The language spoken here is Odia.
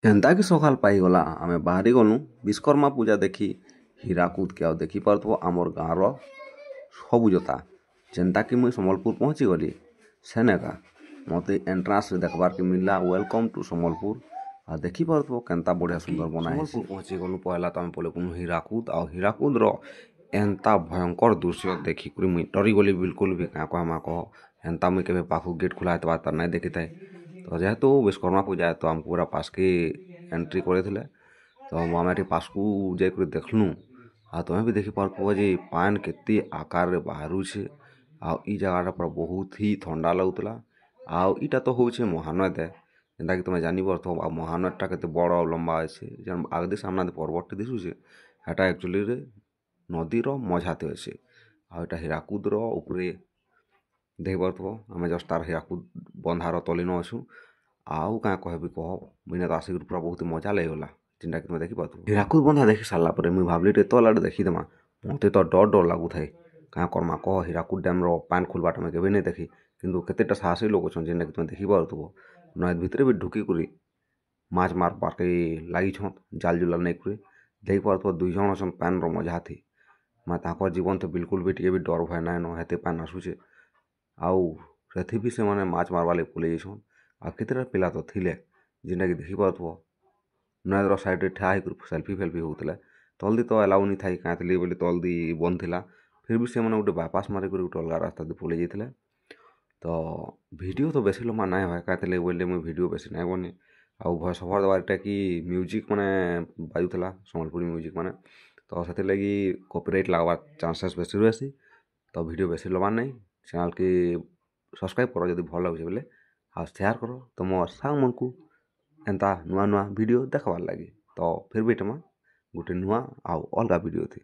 ଯେନ୍ତା କି ସକାଳ ପାଇଗଲା ଆମେ ବାହାରି ଗଲୁ ବିଶ୍ୱକର୍ମା ପୂଜା ଦେଖି ହୀରାକୁଦକେ ଆଉ ଦେଖିପାରୁଥିବ ଆମର୍ ଗାଁର ସବୁ ଜୋତା ଯେନ୍ତାକି ମୁଇଁ ସମ୍ବଲପୁର ପହଞ୍ଚିଗଲି ସେନେକା ମୋତେ ଏଣ୍ଟ୍ରାନ୍ସରେ ଦେଖବାର୍କେ ମିଳିଲା ୱେଲକମ୍ ଟୁ ସମ୍ବଲପୁର ଆଉ ଦେଖିପାରୁଥିବ କେନ୍ତା ବଢ଼ିଆ ସୁନ୍ଦର ବନା ହେଇଛି। ପହଞ୍ଚିଗଲୁ ପହଲା ତ ଆମେ ପଳେଇଗଲୁ ହୀରାକୁଦ ଆଉ ହୀରାକୁଦର ଏନ୍ତା ଭୟଙ୍କର ଦୃଶ୍ୟ ଦେଖିକରି ମୁଇଁ ଡରିଗଲି ବିଲକୁଲ ବି କାଁ କହେମା କହ ଏନ୍ତା ମୁଇଁ କେବେ ପାଖକୁ ଗେଟ୍ ଖୋଲା ହେଇଥିବା ତାର ନାଇଁ ଦେଖିଥାଏ। ତ ଯେହେତୁ ବିଶ୍ୱକର୍ମା ପୂଜା ତ ଆମକୁ ପୁରା ପାସ୍କେ ଏଣ୍ଟ୍ରି କରିଥିଲେ ତ ଆମେ ଏଠି ପାସ୍କୁ ଯାଇକରି ଦେଖଲୁ ଆଉ ତୁମେ ବି ଦେଖିପାରୁଥିବ ଯେ ପାନ୍ କେତେ ଆକାରରେ ବାହାରୁଛେ ଆଉ ଇ ଜାଗାଟା ପୁରା ବହୁତ ହି ଥଣ୍ଡା ଲାଗୁଥିଲା। ଆଉ ଇଟା ତ ହଉଛେ ମହାନଦୀ ଯେନ୍ତାକି ତୁମେ ଜାଣିପାରୁଥିବ ଆଉ ମହାନଦୀଟା କେତେ ବଡ଼ ଆଉ ଲମ୍ବା ଅଛି ଯେନ୍ ଆଗଦି ସାମ୍ନାରେ ପର୍ବତଟେ ଦିଶୁଛେ ହେଟା ଆକ୍ଚୁଆଲିରେ ନଦୀର ମଝାତେ ଅଛେ ଆଉ ଏଟା ହୀରାକୁଦର ଉପରେ ଦେଖିପାରୁଥିବ ଆମେ ଜଷ୍ଟ ତାର ହୀରାକୁଦ ବନ୍ଧାର ତଲିନ ଅଛୁ। ଆଉ କାଁ କହିବି କହ ମୁଇଁ ତ ଆସିକରି ପୁରା ବହୁତ ମଜା ଲାଗିଗଲା ଯେନ୍ଟାକି ତୁମେ ଦେଖିପାରୁଥିବ। ହୀରାକୁଦ ବନ୍ଧା ଦେଖି ସାରିଲା ପରେ ମୁଇଁ ଭାବିଲି ଟିକେ ତଲ ଆଡ଼େ ଦେଖିଦେମା ମୋତେ ତ ଡର ଲାଗୁଥାଏ କାଁ କର୍ମା କହ ହୀରାକୁଦ ଡ୍ୟାମ୍ର ପାନ୍ ଖୋଲବାଟା ଆମେ କେବେ ନାଇଁ ଦେଖି କିନ୍ତୁ କେତେଟା ସାହସୀ ଲୋକ ଅଛନ୍ ଯେନ୍ଟାକି ତୁମେ ଦେଖିପାରୁଥିବ ନଈ ଭିତରେ ବି ଢୁକିକରି ମାଛ ମାରବାର୍କେ ଲାଗିଛନ୍ ଜାଲ ଜୁଲା ନେଇକରି ଦେଖିପାରୁଥିବ 2 ଜଣ ଅଛନ୍ ପାନ୍ର ମଝାଥି ତାଙ୍କର ଜୀବନ ତ ବିଲକୁଲ ବି ଟିକେ ବି ଡର ଭୟ ନାଇଁନ ହେତେ ପାନ୍ ଆସୁଛେ ଆଉ ସେଥି ବି ସେମାନେ ମାଛ ମାରବାର୍ ଲାଗି ପଲେଇ ଯାଇଛନ୍ ଆଉ କେତେଟା ପିଲା ତ ଥିଲେ ଯେନ୍ଟାକି ଦେଖିପାରୁଥିବ ନଈର ସାଇଡ଼୍ରେ ଠିଆ ହେଇକରି ସେଲ୍ଫି ଫେଲ୍ଫି ହେଉଥିଲେ ତଲଦି ତ ଏଲାଉ ନି ଥାଇ କାଁ ଥିଲି ବୋଲି ତଲଦି ବନ୍ଦ ଥିଲା ଫିର୍ ବି ସେମାନେ ଗୋଟେ ବାଇପାସ୍ ମାରିକରି ଗୋଟେ ଅଲଗା ରାସ୍ତା ଦେଇ ପଲେଇ ଯାଇଥିଲେ। ତ ଭିଡ଼ିଓ ତ ବେଶୀ ଲମ୍ବା ନାଇଁ ହୁଏ କାଁ ଥିଲେ ବୋଇଲେ ମୁଇଁ ଭିଡ଼ିଓ ବେଶୀ ନାଇଁ ବନି ଆଉ ଭଏସ୍ ଓଭର୍ ଦେବାରଟା କି ମ୍ୟୁଜିକ୍ ମାନେ ବାଜୁଥିଲା ସମ୍ବଲପୁରୀ ମ୍ୟୁଜିକ୍ ମାନେ ତ ସେଥିର୍ଲାଗି କପିରାଇଟ୍ ଲାଗ୍ବାର୍ ଚାନ୍ସେସ୍ ବେଶୀ ରହେସି। ତ ଭିଡ଼ିଓ ବେଶୀ ଲମ୍ବା ନାଇଁ ଚ୍ୟାନେଲ୍କେ ସବସ୍କ୍ରାଇବ୍ କର ଯଦି ଭଲ୍ ଲାଗୁଛେ ବେଲେ ଆଉ ସେୟାର୍ କର ତୁମର୍ ସାଙ୍ଗମାନଙ୍କୁ ଏନ୍ତା ନୂଆ ନୂଆ ଭିଡ଼ିଓ ଦେଖ୍ବାର୍ ଲାଗି। ତ ଫିର୍ ବି ଇଟା ଗୋଟେ ନୂଆ ଆଉ ଅଲଗା ଭିଡ଼ିଓ ଥି।